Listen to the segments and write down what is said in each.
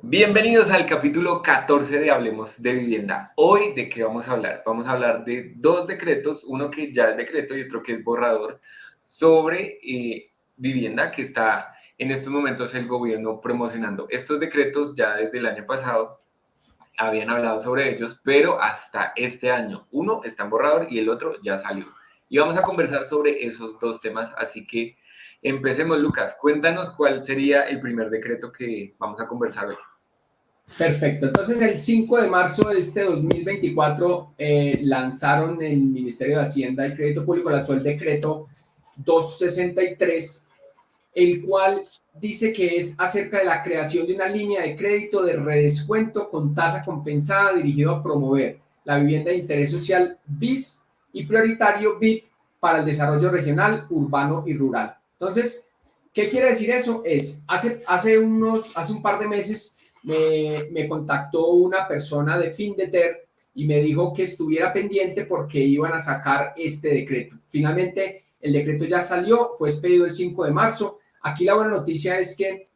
Bienvenidos al capítulo 14 de Hablemos de Vivienda. Hoy, ¿de qué vamos a hablar? Vamos a hablar de dos decretos, uno que ya es decreto y otro que es borrador, sobre vivienda que está en estos momentos el gobierno promocionando. Estos decretos ya desde el año pasado habían hablado sobre ellos, pero hasta este año uno está en borrador y el otro ya salió. Y vamos a conversar sobre esos dos temas, así que empecemos, Lucas. Cuéntanos cuál sería el primer decreto que vamos a conversar hoy. Perfecto. Entonces, el 5 de marzo de este 2024 lanzaron el Ministerio de Hacienda y Crédito Público, lanzó el decreto 263, el cual dice que es acerca de la creación de una línea de crédito de redescuento con tasa compensada dirigido a promover la vivienda de interés social BIS y prioritario BIP para el desarrollo regional, urbano y rural. Entonces, ¿qué quiere decir eso? Hace un par de meses me contactó una persona de Findeter y me dijo que estuviera pendiente porque iban a sacar este decreto. Finalmente, el decreto ya salió, fue expedido el 5 de marzo. Aquí la buena noticia es que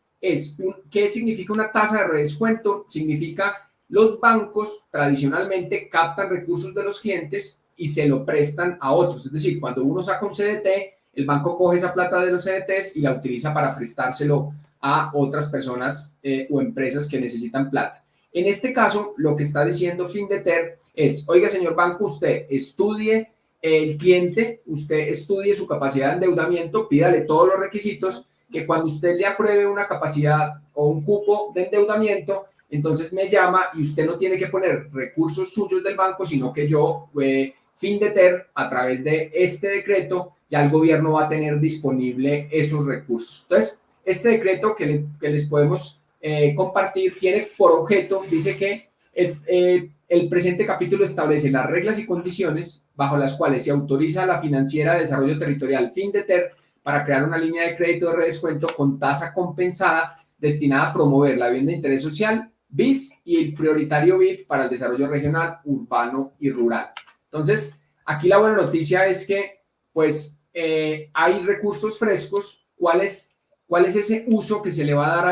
¿qué significa una tasa de redescuento? Significa los bancos tradicionalmente captan recursos de los clientes y se lo prestan a otros. Es decir, cuando uno saca un CDT, el banco coge esa plata de los CDTs y la utiliza para prestárselo a otras personas o empresas que necesitan plata. En este caso, lo que está diciendo Findeter es, oiga, señor banco, usted estudie el cliente, usted estudie su capacidad de endeudamiento, pídale todos los requisitos, que cuando usted le apruebe una capacidad o un cupo de endeudamiento, entonces me llama y usted no tiene que poner recursos suyos del banco, sino que yo, Findeter, a través de este decreto, ya el gobierno va a tener disponible esos recursos. Entonces, este decreto que les podemos compartir tiene por objeto, dice que el presente capítulo establece las reglas y condiciones bajo las cuales se autoriza a la Financiera de Desarrollo Territorial Findeter para crear una línea de crédito de redescuento con tasa compensada destinada a promover la vivienda de interés social, BIS, y el prioritario BIP para el desarrollo regional, urbano y rural. Entonces, aquí la buena noticia es que, pues, hay recursos frescos. ¿Cuál es ese uso que se le va a dar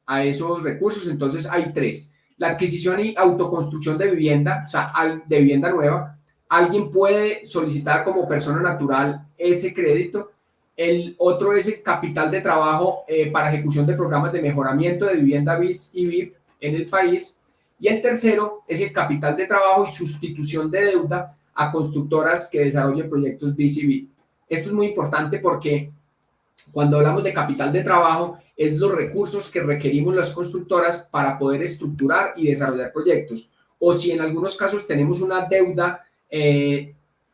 a esos recursos? Entonces, hay tres. La adquisición y autoconstrucción de vivienda, o sea, de vivienda nueva. Alguien puede solicitar como persona natural ese crédito. El otro es el capital de trabajo para ejecución de programas de mejoramiento de vivienda BIS y BIP en el país. Y el tercero es el capital de trabajo y sustitución de deuda a constructoras que desarrollen proyectos BIS y BIP. Esto es muy importante porque cuando hablamos de capital de trabajo es los recursos que requerimos las constructoras para poder estructurar y desarrollar proyectos. O si en algunos casos tenemos una deuda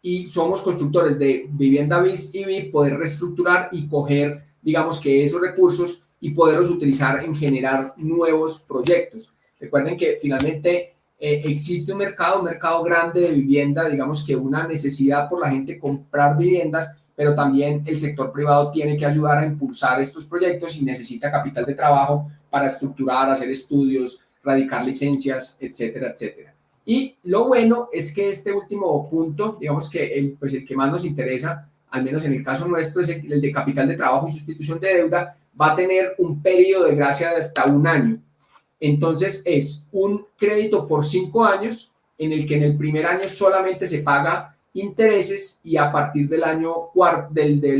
y somos constructores de vivienda BIS y BIP, poder reestructurar y coger, digamos que esos recursos y poderlos utilizar en generar nuevos proyectos. Recuerden que finalmente existe un mercado grande de vivienda, digamos que una necesidad por la gente comprar viviendas, pero también el sector privado tiene que ayudar a impulsar estos proyectos y necesita capital de trabajo para estructurar, hacer estudios, radicar licencias, etcétera, etcétera. Y lo bueno es que este último punto, digamos que el que más nos interesa, al menos en el caso nuestro, es el de capital de trabajo y sustitución de deuda, va a tener un periodo de gracia de hasta un año. Entonces es un crédito por 5 años en el que en el primer año solamente se paga intereses y a partir del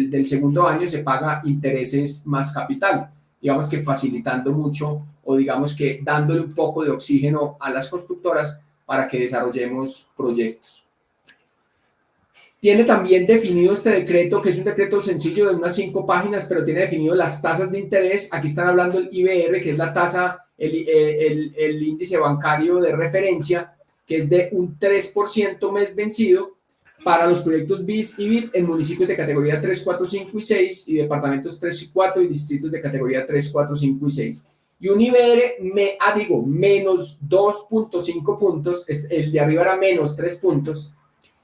del segundo año se paga intereses más capital, digamos que facilitando mucho o digamos que dándole un poco de oxígeno a las constructoras para que desarrollemos proyectos. Tiene también definido este decreto, que es un decreto sencillo de unas 5 páginas, pero tiene definido las tasas de interés. Aquí están hablando el IBR, que es la tasa, el índice bancario de referencia, que es de un 3% mes vencido para los proyectos BIS y BIP en municipios de categoría 3, 4, 5 y 6 y departamentos 3 y 4 y distritos de categoría 3, 4, 5 y 6. Y un IBR, menos 2.5 puntos, el de arriba era menos 3 puntos,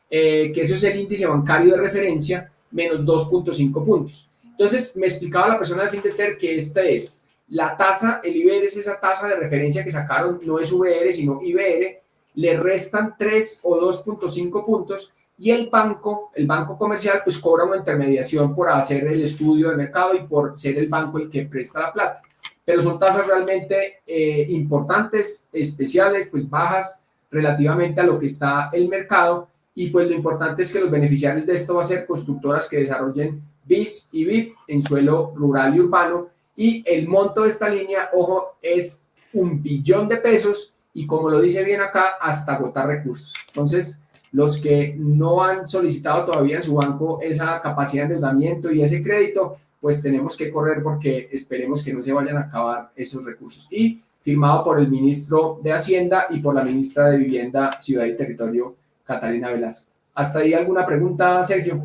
que eso es el índice bancario de referencia, menos 2.5 puntos. Entonces, me explicaba la persona de Findeter que esta es la tasa, el IBR es esa tasa de referencia que sacaron, no es VR, sino IBR, le restan 3 o 2.5 puntos y el banco comercial, pues cobra una intermediación por hacer el estudio de mercado y por ser el banco el que presta la plata. pero son tasas realmente importantes, especiales, pues bajas relativamente a lo que está el mercado, y pues lo importante es que los beneficiarios de esto va a ser constructoras que desarrollen BIS y BIP en suelo rural y urbano, y el monto de esta línea, ojo, es 1 billón de pesos, y como lo dice bien acá, hasta agotar recursos. Entonces, los que no han solicitado todavía en su banco esa capacidad de endeudamiento y ese crédito, pues tenemos que correr porque esperemos que no se vayan a acabar esos recursos. Y firmado por el ministro de Hacienda y por la ministra de Vivienda, Ciudad y Territorio, Catalina Velasco. ¿Hasta ahí alguna pregunta, Sergio?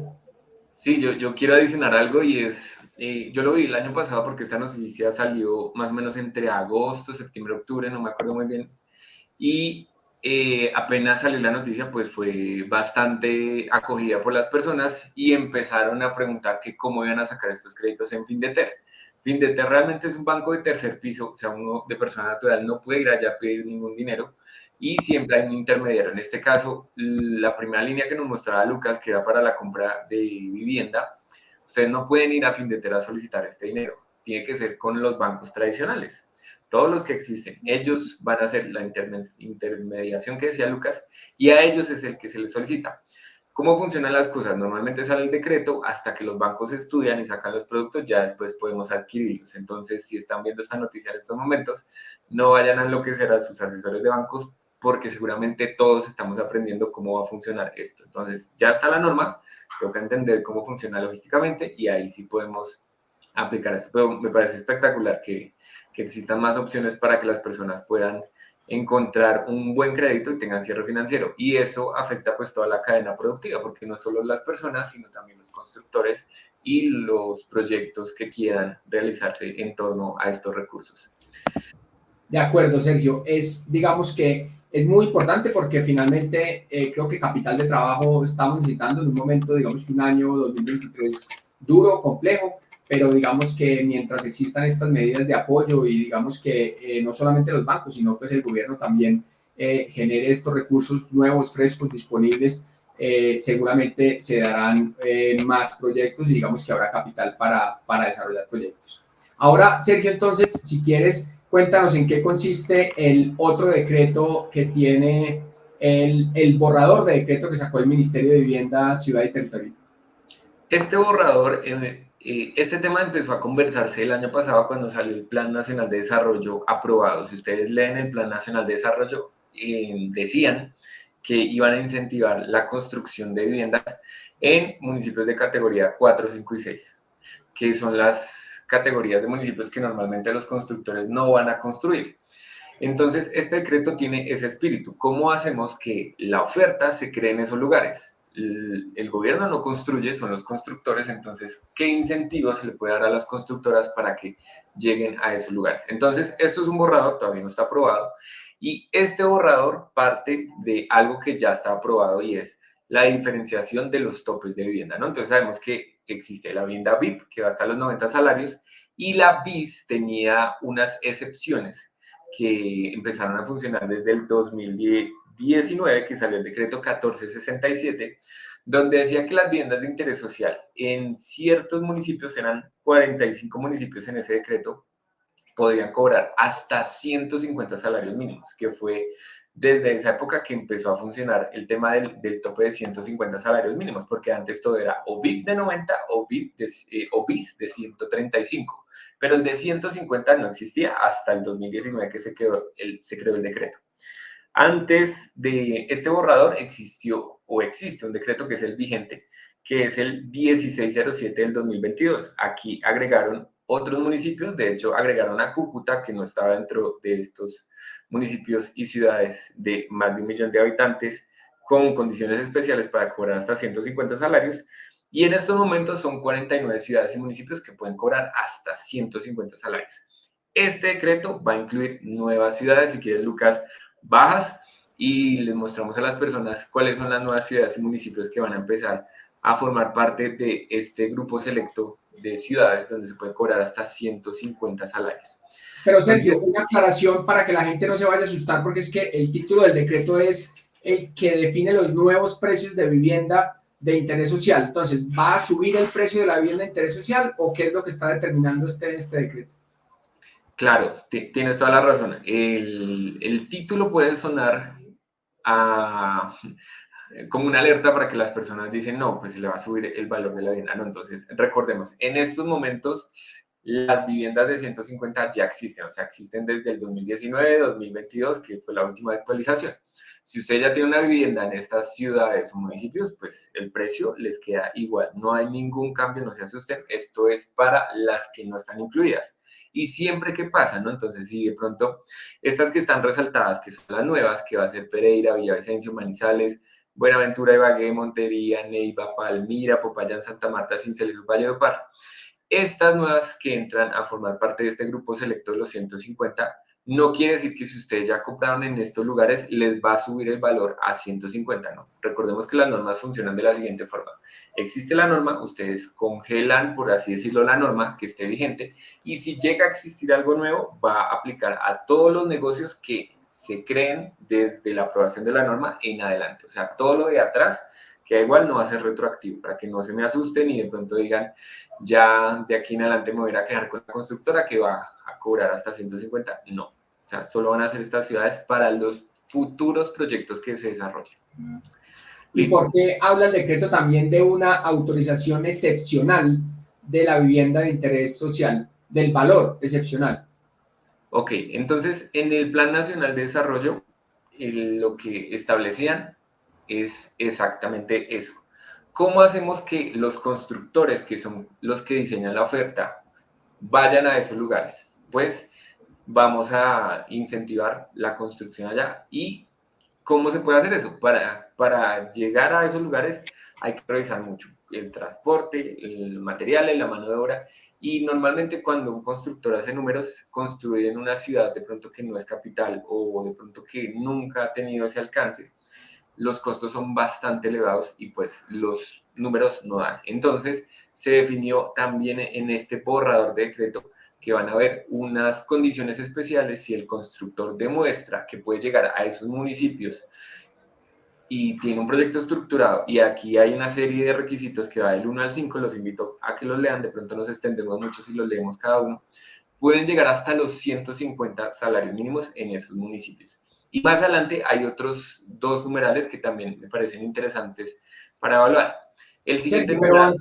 Sí, yo quiero adicionar algo y es, yo lo vi el año pasado porque esta noticia salió más o menos entre agosto, septiembre, octubre, no me acuerdo muy bien, y apenas salió la noticia, pues fue bastante acogida por las personas y empezaron a preguntar que cómo iban a sacar estos créditos en Findeter. Findeter realmente es un banco de tercer piso, o sea, uno de persona natural no puede ir allá a pedir ningún dinero y siempre hay un intermediario. En este caso, la primera línea que nos mostraba Lucas, que era para la compra de vivienda, ustedes no pueden ir a Findeter a solicitar este dinero, tiene que ser con los bancos tradicionales. Todos los que existen, ellos van a hacer la intermediación que decía Lucas y a ellos es el que se les solicita. ¿Cómo funcionan las cosas? Normalmente sale el decreto hasta que los bancos estudian y sacan los productos, ya después podemos adquirirlos. Entonces, si están viendo esta noticia en estos momentos, no vayan a enloquecer a sus asesores de bancos porque seguramente todos estamos aprendiendo cómo va a funcionar esto. Entonces, ya está la norma, tengo que entender cómo funciona logísticamente y ahí sí podemos aplicar esto. Pero me parece espectacular que existan más opciones para que las personas puedan encontrar un buen crédito y tengan cierre financiero. Y eso afecta pues toda la cadena productiva, porque no solo las personas, sino también los constructores y los proyectos que quieran realizarse en torno a estos recursos. De acuerdo, Sergio. Digamos que es muy importante porque finalmente creo que capital de trabajo estamos necesitando en un momento, digamos que un año 2023 duro, complejo, pero digamos que mientras existan estas medidas de apoyo y digamos que no solamente los bancos, sino pues el gobierno también genere estos recursos nuevos, frescos, disponibles, seguramente se darán más proyectos y digamos que habrá capital para desarrollar proyectos. Ahora, Sergio, entonces, si quieres, cuéntanos en qué consiste el otro decreto que tiene el borrador de decreto que sacó el Ministerio de Vivienda, Ciudad y Territorio. Este borrador, este tema empezó a conversarse el año pasado cuando salió el Plan Nacional de Desarrollo aprobado. Si ustedes leen el Plan Nacional de Desarrollo, decían que iban a incentivar la construcción de viviendas en municipios de categoría 4, 5 y 6, que son las categorías de municipios que normalmente los constructores no van a construir. Entonces, este decreto tiene ese espíritu. ¿Cómo hacemos que la oferta se cree en esos lugares? El gobierno no construye, son los constructores, entonces, ¿qué incentivos se le puede dar a las constructoras para que lleguen a esos lugares? Entonces, esto es un borrador, todavía no está aprobado, y este borrador parte de algo que ya está aprobado y es la diferenciación de los topes de vivienda, ¿no? Entonces, sabemos que existe la vivienda VIP, que va hasta los 90 salarios, y la BIS tenía unas excepciones que empezaron a funcionar desde el 2019, que salió el decreto 1467, donde decía que las viviendas de interés social en ciertos municipios, eran 45 municipios en ese decreto, podrían cobrar hasta 150 salarios mínimos, que fue desde esa época que empezó a funcionar el tema del tope de 150 salarios mínimos, porque antes todo era o VIP de 90 o, o BIS de 135, pero el de 150 no existía hasta el 2019 que se creó el decreto. Antes de este borrador existió o existe un decreto que es el vigente, que es el 1607 del 2022. Aquí agregaron otros municipios, de hecho agregaron a Cúcuta, que no estaba dentro de estos municipios y ciudades de más de 1 millón de habitantes, con condiciones especiales para cobrar hasta 150 salarios, y en estos momentos son 49 ciudades y municipios que pueden cobrar hasta 150 salarios. Este decreto va a incluir nuevas ciudades. Si quieres, Lucas, bajas y les mostramos a las personas cuáles son las nuevas ciudades y municipios que van a empezar a formar parte de este grupo selecto de ciudades donde se puede cobrar hasta 150 salarios. Pero Sergio, una aclaración para que la gente no se vaya a asustar, porque es que el título del decreto es el que define los nuevos precios de vivienda de interés social. Entonces, ¿va a subir el precio de la vivienda de interés social o qué es lo que está determinando este decreto? Claro, tienes toda la razón. El título puede sonar a, como una alerta para que las personas dicen, no, pues se le va a subir el valor de la vivienda. No, entonces recordemos, en estos momentos las viviendas de 150 ya existen, o sea, existen desde el 2019, 2022, que fue la última actualización. Si usted ya tiene una vivienda en estas ciudades o municipios, pues el precio les queda igual. No hay ningún cambio, no se asusten. Esto es para las que no están incluidas. Y siempre que pasa, ¿no? Entonces, si de pronto estas que están resaltadas, que son las nuevas, que va a ser Pereira, Villavicencio, Manizales, Buenaventura, Ibagué, Montería, Neiva, Palmira, Popayán, Santa Marta, Sincelejo, Valledupar. Estas nuevas que entran a formar parte de este grupo selecto de los 150, no quiere decir que si ustedes ya compraron en estos lugares, les va a subir el valor a 150, no. Recordemos que las normas funcionan de la siguiente forma. Existe la norma, ustedes congelan, por así decirlo, la norma que esté vigente, y si llega a existir algo nuevo, va a aplicar a todos los negocios que se creen desde la aprobación de la norma en adelante. O sea, todo lo de atrás, que igual no va a ser retroactivo, para que no se me asusten y de pronto digan, ya de aquí en adelante me voy a quedar con la constructora que va a cobrar hasta 150. No, o sea, solo van a ser estas ciudades para los futuros proyectos que se desarrollen. ¿Y Listo. por qué habla el decreto también de una autorización excepcional de la vivienda de interés social, del valor excepcional? Ok, entonces en el Plan Nacional de Desarrollo lo que establecían es exactamente eso. ¿Cómo hacemos que los constructores, que son los que diseñan la oferta, vayan a esos lugares? Pues vamos a incentivar la construcción allá. ¿Y cómo se puede hacer eso? Para llegar a esos lugares hay que revisar mucho el transporte, el material, la mano de obra. Y normalmente cuando un constructor hace números, construir en una ciudad de pronto que no es capital o de pronto que nunca ha tenido ese alcance, los costos son bastante elevados y pues los números no dan. Entonces se definió también en este borrador de decreto que van a haber unas condiciones especiales si el constructor demuestra que puede llegar a esos municipios y tiene un proyecto estructurado y aquí hay una serie de requisitos que va del 1 al 5, los invito a que los lean, de pronto nos extendemos mucho si los leemos cada uno, pueden llegar hasta los 150 salarios mínimos en esos municipios. Y más adelante hay otros dos numerales que también me parecen interesantes para evaluar. El siguiente Sergio, pero numeral,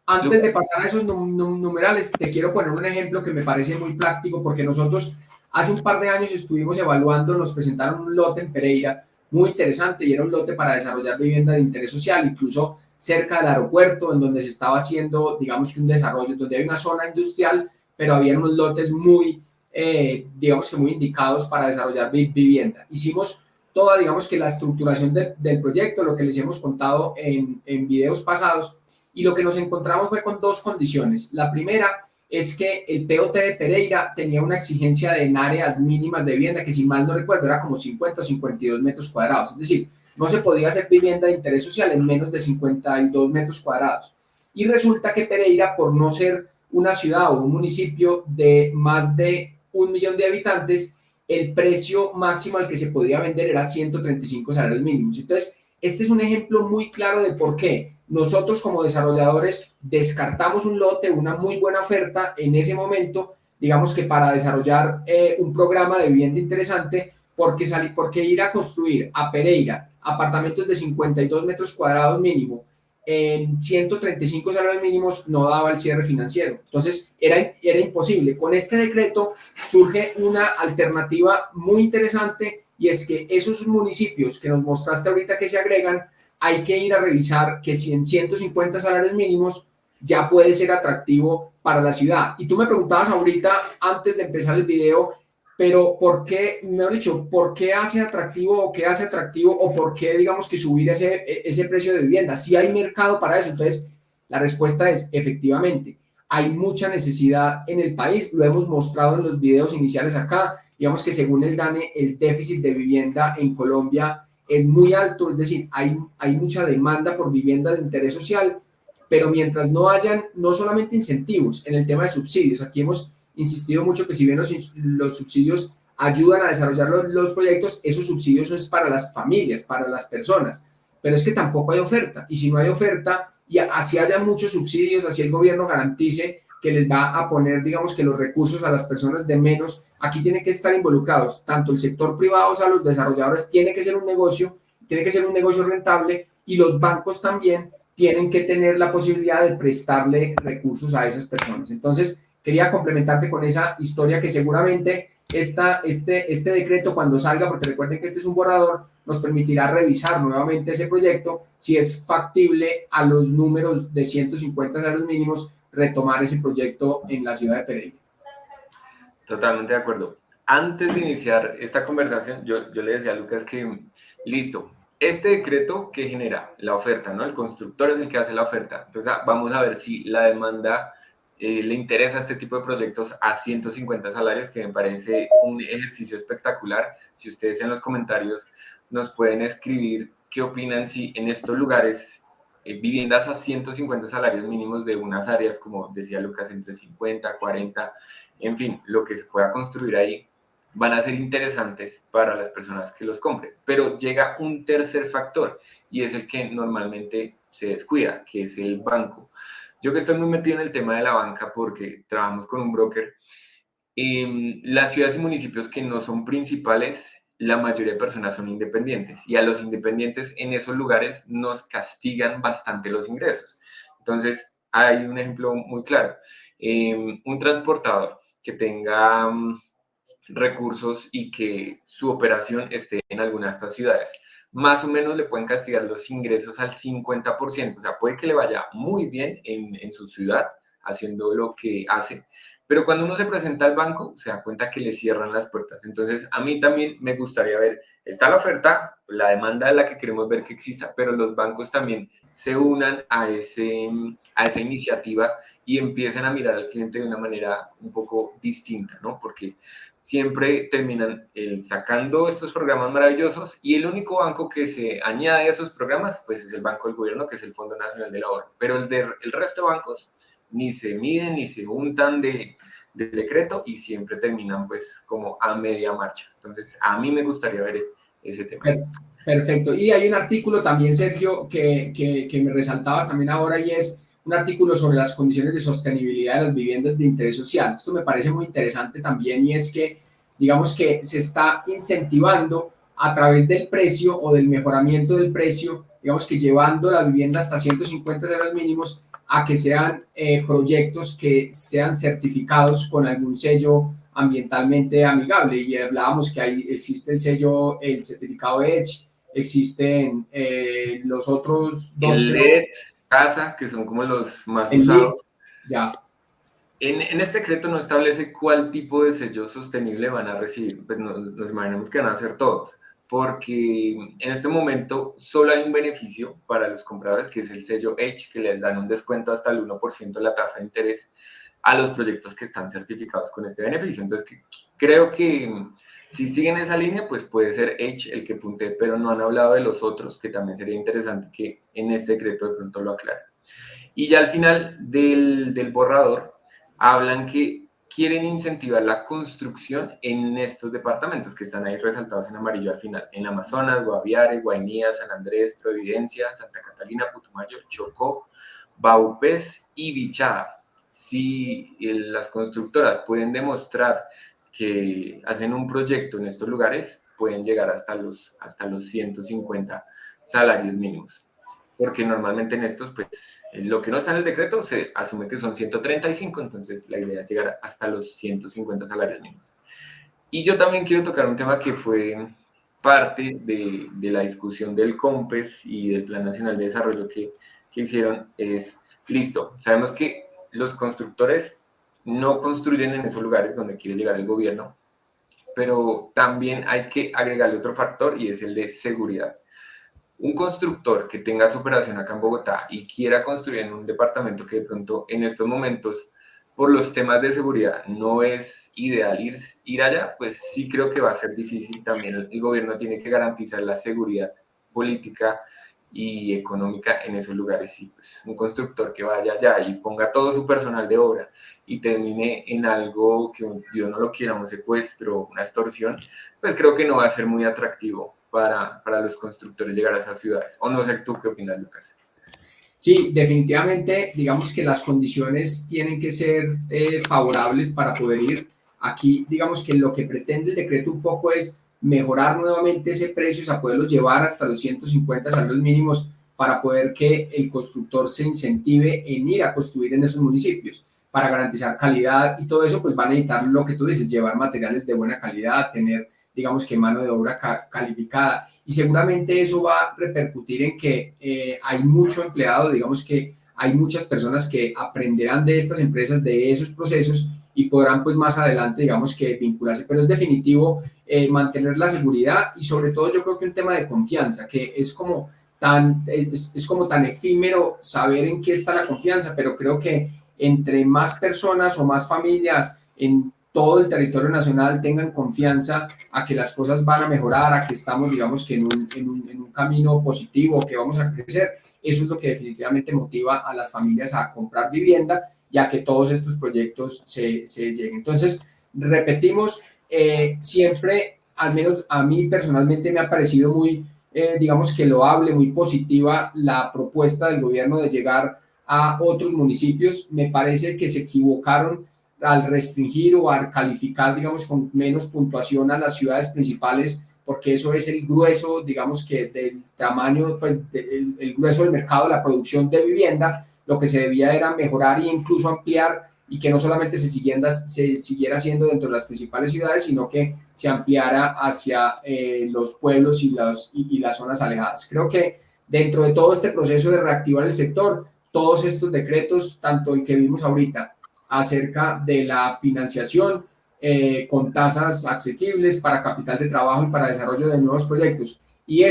antes de pasar a esos numerales, te quiero poner un ejemplo que me parece muy práctico, porque nosotros hace un par de años estuvimos evaluando, nos presentaron un lote en Pereira muy interesante y era un lote para desarrollar vivienda de interés social, incluso cerca del aeropuerto, en donde se estaba haciendo, digamos que un desarrollo, donde hay una zona industrial, pero había unos lotes muy, digamos que muy indicados para desarrollar vivienda. Hicimos toda, digamos que la estructuración del proyecto, lo que les hemos contado en videos pasados, y lo que nos encontramos fue con dos condiciones. La primera es que el POT de Pereira tenía una exigencia de en áreas mínimas de vivienda, que si mal no recuerdo era como 50 o 52 metros cuadrados, es decir, no se podía hacer vivienda de interés social en menos de 52 metros cuadrados. Y resulta que Pereira, por no ser una ciudad o un municipio de más de 1 millón de habitantes, el precio máximo al que se podía vender era 135 salarios mínimos. Entonces, este es un ejemplo muy claro de por qué nosotros como desarrolladores descartamos un lote, una muy buena oferta en ese momento, digamos que para desarrollar un programa de vivienda interesante, porque ir a construir a Pereira apartamentos de 52 metros cuadrados mínimo en 135 salarios mínimos no daba el cierre financiero. Entonces era imposible. Con este decreto surge una alternativa muy interesante y es que esos municipios que nos mostraste ahorita que se agregan, hay que ir a revisar que si en 150 salarios mínimos ya puede ser atractivo para la ciudad. Y tú me preguntabas ahorita, antes de empezar el video, pero ¿por qué, mejor dicho, por qué hace atractivo o qué hace atractivo o por qué, digamos, que subir ese precio de vivienda? Si hay mercado para eso. Entonces, la respuesta es efectivamente, hay mucha necesidad en el país, lo hemos mostrado en los videos iniciales acá, digamos que según el DANE, el déficit de vivienda en Colombia es muy alto, es decir, hay mucha demanda por vivienda de interés social, pero mientras no hayan no solamente incentivos en el tema de subsidios, aquí hemos insistido mucho que si bien los subsidios ayudan a desarrollar los proyectos, esos subsidios son para las familias, para las personas, pero es que tampoco hay oferta, y si no hay oferta, y así haya muchos subsidios, así el gobierno garantice que les va a poner, digamos, que los recursos a las personas de menos. Aquí tienen que estar involucrados tanto el sector privado, o sea, los desarrolladores, tiene que ser un negocio rentable, y los bancos también tienen que tener la posibilidad de prestarle recursos a esas personas. Entonces, quería complementarte con esa historia que seguramente este decreto, cuando salga, porque recuerden que este es un borrador, nos permitirá revisar nuevamente ese proyecto, si es factible a los números de 150 salarios mínimos retomar ese proyecto en la ciudad de Pereira. Totalmente de acuerdo. Antes de iniciar esta conversación, yo le decía a Lucas que, listo, este decreto que genera la oferta, ¿no? El constructor es el que hace la oferta. Entonces, vamos a ver si la demanda le interesa este tipo de proyectos a 150 salarios, que me parece un ejercicio espectacular. Si ustedes en los comentarios nos pueden escribir qué opinan si en estos lugares viviendas a 150 salarios mínimos de unas áreas, como decía Lucas, entre 50, 40, en fin, lo que se pueda construir ahí, van a ser interesantes para las personas que los compren. Pero llega un tercer factor, y es el que normalmente se descuida, que es el banco. Yo que estoy muy metido en el tema de la banca porque trabajamos con un broker, las ciudades y municipios que no son principales, la mayoría de personas son independientes, y a los independientes en esos lugares nos castigan bastante los ingresos. Entonces, hay un ejemplo muy claro. Un transportador que tenga recursos y que su operación esté en alguna de estas ciudades, más o menos le pueden castigar los ingresos al 50%. O sea, puede que le vaya muy bien en su ciudad haciendo lo que hace, pero cuando uno se presenta al banco se da cuenta que le cierran las puertas. Entonces, a mí también me gustaría ver, está la oferta, la demanda es la que queremos ver que exista, pero los bancos también se unan a esa iniciativa y empiecen a mirar al cliente de una manera un poco distinta, ¿no? Porque siempre terminan sacando estos programas maravillosos, y el único banco que se añade a esos programas, pues es el Banco del Gobierno, que es el Fondo Nacional del Ahorro. Pero el resto de bancos ni se miden ni se untan de decreto, y siempre terminan pues como a media marcha. Entonces, a mí me gustaría ver ese tema. Perfecto. Y hay un artículo también, Sergio, que me resaltabas también ahora, y es un artículo sobre las condiciones de sostenibilidad de las viviendas de interés social. Esto me parece muy interesante también, y es que, digamos, que se está incentivando a través del precio o del mejoramiento del precio, digamos, que llevando la vivienda hasta 150 salarios mínimos, a que sean proyectos que sean certificados con algún sello ambientalmente amigable. Y hablábamos que existe el certificado EDGE, existen los otros dos El que no, LED, casa, que son como los más el LEED, usados. ya. En este decreto no establece cuál tipo de sello sostenible van a recibir, pues nos imaginamos que van a ser todos, porque en este momento solo hay un beneficio para los compradores, que es el sello Edge, que les dan un descuento hasta el 1% de la tasa de interés a los proyectos que están certificados con este beneficio. Entonces, creo que si siguen esa línea, pues puede ser Edge el que puntee, pero no han hablado de los otros, que también sería interesante que en este decreto de pronto lo aclaren. Y ya al final del borrador, hablan que quieren incentivar la construcción en estos departamentos que están ahí resaltados en amarillo al final: en Amazonas, Guaviare, Guainía, San Andrés, Providencia, Santa Catalina, Putumayo, Chocó, Baupés y Bichada. Si las constructoras pueden demostrar que hacen un proyecto en estos lugares, pueden llegar hasta los 150 salarios mínimos, porque normalmente en estos, pues, lo que no está en el decreto se asume que son 135, entonces la idea es llegar hasta los 150 salarios mínimos. Y yo también quiero tocar un tema que fue parte de la discusión del COMPES y del Plan Nacional de Desarrollo que hicieron. Es, listo, sabemos que los constructores no construyen en esos lugares donde quiere llegar el gobierno, pero también hay que agregarle otro factor, y es el de seguridad. Un constructor que tenga su operación acá en Bogotá y quiera construir en un departamento que de pronto en estos momentos, por los temas de seguridad, no es ideal ir allá, pues sí creo que va a ser difícil. También el gobierno tiene que garantizar la seguridad política y económica en esos lugares. Y pues un constructor que vaya allá y ponga todo su personal de obra y termine en algo que Dios no lo quiera, un secuestro, una extorsión, pues creo que no va a ser muy atractivo para los constructores llegar a esas ciudades. O no sé, ¿tú qué opinas, Lucas? Sí, definitivamente, digamos que las condiciones tienen que ser favorables para poder ir. Aquí, digamos que lo que pretende el decreto un poco es mejorar nuevamente ese precio, o sea, poderlos llevar hasta los 150 salarios mínimos para poder que el constructor se incentive en ir a construir en esos municipios, para garantizar calidad y todo eso, pues van a necesitar lo que tú dices, llevar materiales de buena calidad, tener, digamos que mano de obra calificada y seguramente eso va a repercutir en que hay mucho empleado, digamos que hay muchas personas que aprenderán de estas empresas, de esos procesos y podrán pues más adelante, digamos que vincularse, pero es definitivo mantener la seguridad y sobre todo yo creo que un tema de confianza, que es como tan efímero saber en qué está la confianza, pero creo que entre más personas o más familias en todo el territorio nacional tengan confianza a que las cosas van a mejorar, a que estamos, digamos, que en un camino positivo, que vamos a crecer. Eso es lo que definitivamente motiva a las familias a comprar vivienda y a que todos estos proyectos se lleguen. Entonces, repetimos, siempre, al menos a mí personalmente me ha parecido muy, digamos que loable, muy positiva la propuesta del gobierno de llegar a otros municipios. Me parece que se equivocaron al restringir o al calificar, digamos, con menos puntuación a las ciudades principales, porque eso es el grueso, digamos, que del tamaño, pues, el grueso del mercado, de la producción de vivienda. Lo que se debía era mejorar e incluso ampliar y que no solamente se siguiera haciendo dentro de las principales ciudades, sino que se ampliara hacia los pueblos y las zonas alejadas. Creo que dentro de todo este proceso de reactivar el sector, todos estos decretos, tanto el que vimos ahorita, acerca de la financiación con tasas asequibles para capital de trabajo y para desarrollo de nuevos proyectos. Y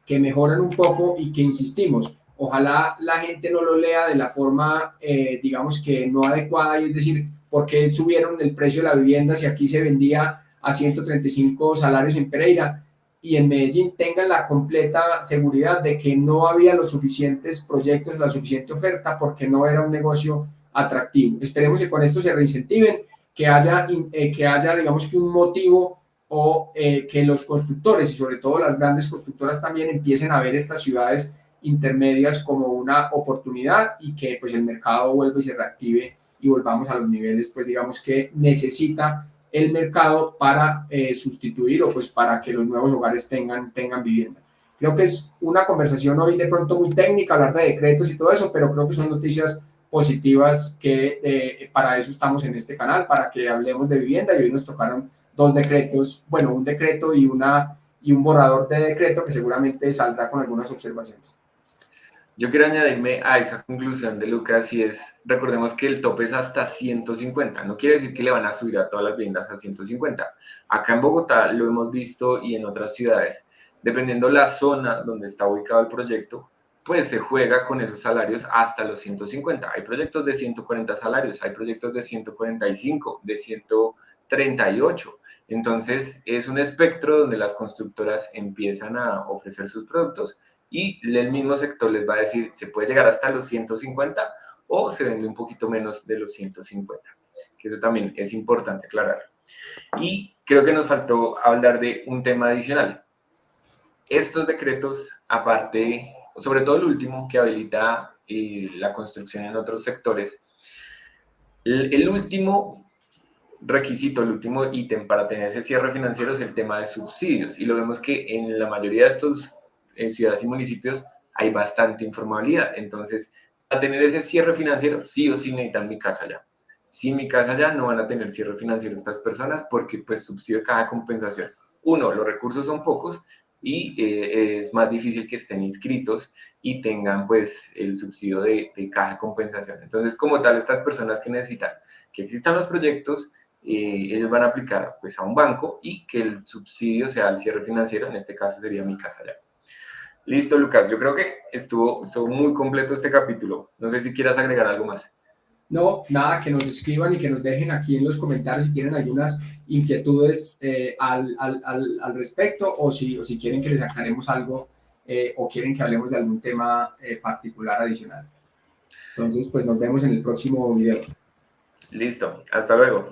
que mejoran un poco y que insistimos, ojalá la gente no lo lea de la forma, digamos que no adecuada, y es decir, ¿por qué subieron el precio de la vivienda si aquí se vendía a 135 salarios en Pereira? Y en Medellín tengan la completa seguridad de que no había los suficientes proyectos, la suficiente oferta, porque no era un negocio atractivo. Esperemos que con esto se reincentiven, que haya digamos que un motivo o que los constructores y sobre todo las grandes constructoras también empiecen a ver estas ciudades intermedias como una oportunidad y que pues el mercado vuelva y se reactive y volvamos a los niveles pues digamos que necesita el mercado para sustituir o pues para que los nuevos hogares tengan vivienda. Creo que es una conversación hoy de pronto muy técnica, hablar de decretos y todo eso, pero creo que son noticias positivas que para eso estamos en este canal, para que hablemos de vivienda y hoy nos tocaron dos decretos, bueno, un decreto y un borrador de decreto que seguramente saldrá con algunas observaciones. Yo quiero añadirme a esa conclusión de Lucas y es, recordemos que el tope es hasta 150, no quiere decir que le van a subir a todas las viviendas a 150. Acá en Bogotá lo hemos visto y en otras ciudades, dependiendo la zona donde está ubicado el proyecto, pues se juega con esos salarios hasta los 150. Hay proyectos de 140 salarios, hay proyectos de 145, de 138. Entonces es un espectro donde las constructoras empiezan a ofrecer sus productos y el mismo sector les va a decir, se puede llegar hasta los 150 o se vende un poquito menos de los 150, que eso también es importante aclarar. Y creo que nos faltó hablar de un tema adicional. Estos decretos, aparte, sobre todo el último que habilita la construcción en otros sectores, el último requisito, el último ítem para tener ese cierre financiero es el tema de subsidios. Y lo vemos que en la mayoría de estos ciudades y municipios hay bastante informabilidad. Entonces, para tener ese cierre financiero, sí o sí necesitan mi casa ya. Sin mi casa ya no van a tener cierre financiero estas personas porque pues subsidio de caja de compensación. Uno, los recursos son pocos y es más difícil que estén inscritos y tengan pues el subsidio de caja de compensación. Entonces, como tal, estas personas que necesitan que existan los proyectos, ellos van a aplicar pues a un banco y que el subsidio sea el cierre financiero, en este caso sería mi casa ya. Listo, Lucas, yo creo que estuvo muy completo este capítulo. No sé si quieras agregar algo más. No, nada, que nos escriban y que nos dejen aquí en los comentarios si tienen algunas inquietudes al respecto o si quieren que les aclaremos algo o quieren que hablemos de algún tema particular adicional. Entonces, pues nos vemos en el próximo video. Listo, hasta luego.